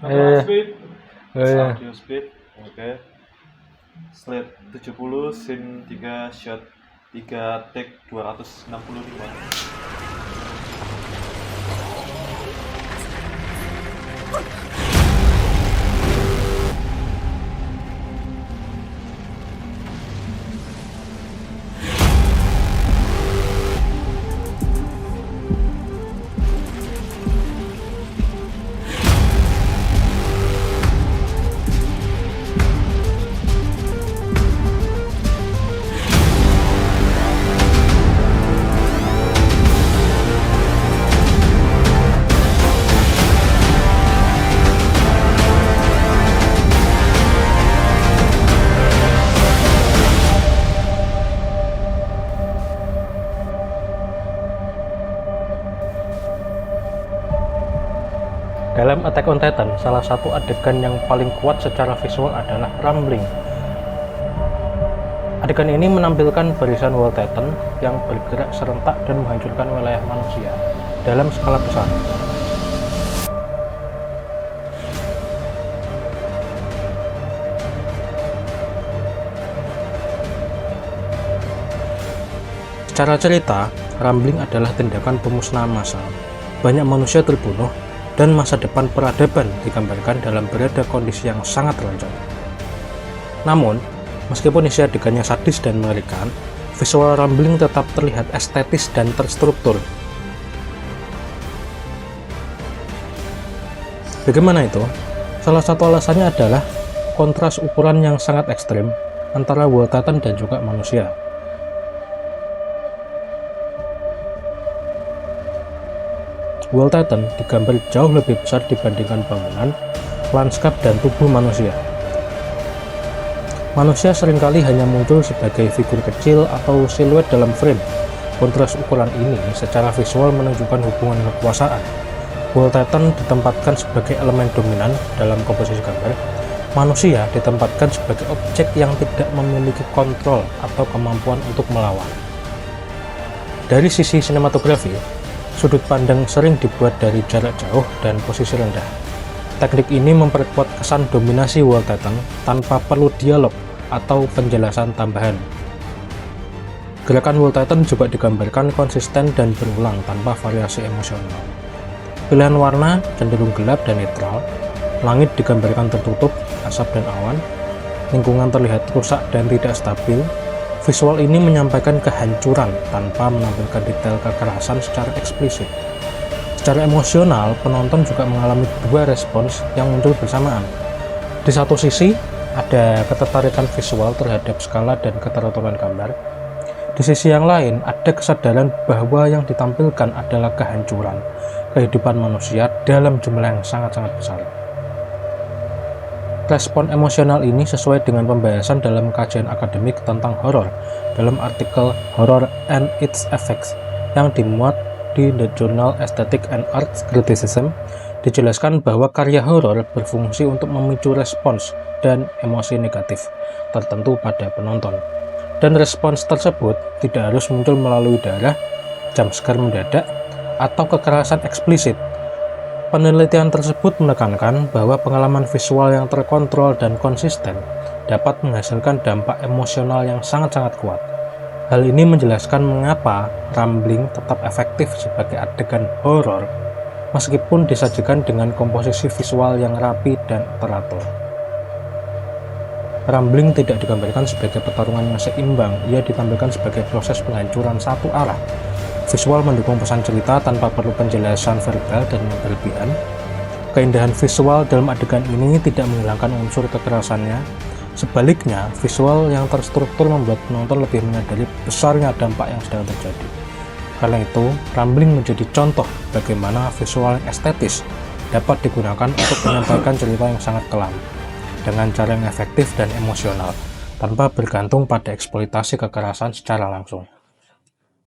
Speed, audio speed, oke. Slate 70, scene 3, shot 3, take 265. Dalam Attack on Titan, salah satu adegan yang paling kuat secara visual adalah rumbling. Adegan ini menampilkan barisan World Titan yang bergerak serentak dan menghancurkan wilayah manusia dalam skala besar. Secara cerita, rumbling adalah tindakan pemusnahan massal. Banyak manusia terbunuh dan masa depan peradaban digambarkan dalam berada kondisi yang sangat terancam. Namun, meskipun isi adegannya sadis dan mengerikan, visual rumbling tetap terlihat estetis dan terstruktur. Bagaimana itu? Salah satu alasannya adalah kontras ukuran yang sangat ekstrim antara World Titan dan juga manusia. World Titan digambar jauh lebih besar dibandingkan bangunan, lanskap, dan tubuh manusia. Manusia seringkali hanya muncul sebagai figur kecil atau siluet dalam frame. Kontras ukuran ini secara visual menunjukkan hubungan kekuasaan. World Titan ditempatkan sebagai elemen dominan dalam komposisi gambar. Manusia ditempatkan sebagai objek yang tidak memiliki kontrol atau kemampuan untuk melawan. Dari sisi sinematografi, sudut pandang sering dibuat dari jarak jauh dan posisi rendah. Teknik ini memperkuat kesan dominasi World Titan tanpa perlu dialog atau penjelasan tambahan. Gerakan World Titan juga digambarkan konsisten dan berulang tanpa variasi emosional. Pilihan warna cenderung gelap dan netral, langit digambarkan tertutup, asap dan awan, lingkungan terlihat rusak dan tidak stabil. Visual ini menyampaikan kehancuran tanpa menampilkan detail kekerasan secara eksplisit. Secara emosional, penonton juga mengalami dua respons yang muncul bersamaan. Di satu sisi, ada ketertarikan visual terhadap skala dan keteraturan gambar. Di sisi yang lain, ada kesadaran bahwa yang ditampilkan adalah kehancuran kehidupan manusia dalam jumlah yang sangat-sangat besar. Respon emosional ini sesuai dengan pembahasan dalam kajian akademik tentang horor dalam artikel Horror and Its Effects yang dimuat di The Journal Aesthetic and Arts Criticism. Dijelaskan bahwa karya horor berfungsi untuk memicu respons dan emosi negatif tertentu pada penonton. Dan respons tersebut tidak harus muncul melalui darah, jumpscare mendadak, atau kekerasan eksplisit. Penelitian tersebut menekankan bahwa pengalaman visual yang terkontrol dan konsisten dapat menghasilkan dampak emosional yang sangat-sangat kuat. Hal ini menjelaskan mengapa rumbling tetap efektif sebagai adegan horor meskipun disajikan dengan komposisi visual yang rapi dan teratur. Rumbling tidak digambarkan sebagai pertarungan yang seimbang, ia ditampilkan sebagai proses penghancuran satu arah. Visual mendukung pesan cerita tanpa perlu penjelasan verbal dan berlebihan. Keindahan visual dalam adegan ini tidak menghilangkan unsur kekerasannya. Sebaliknya, visual yang terstruktur membuat penonton lebih menyadari besarnya dampak yang sedang terjadi. Karena itu, rumbling menjadi contoh bagaimana visual yang estetis dapat digunakan untuk menyampaikan cerita yang sangat kelam dengan cara yang efektif dan emosional, tanpa bergantung pada eksploitasi kekerasan secara langsung.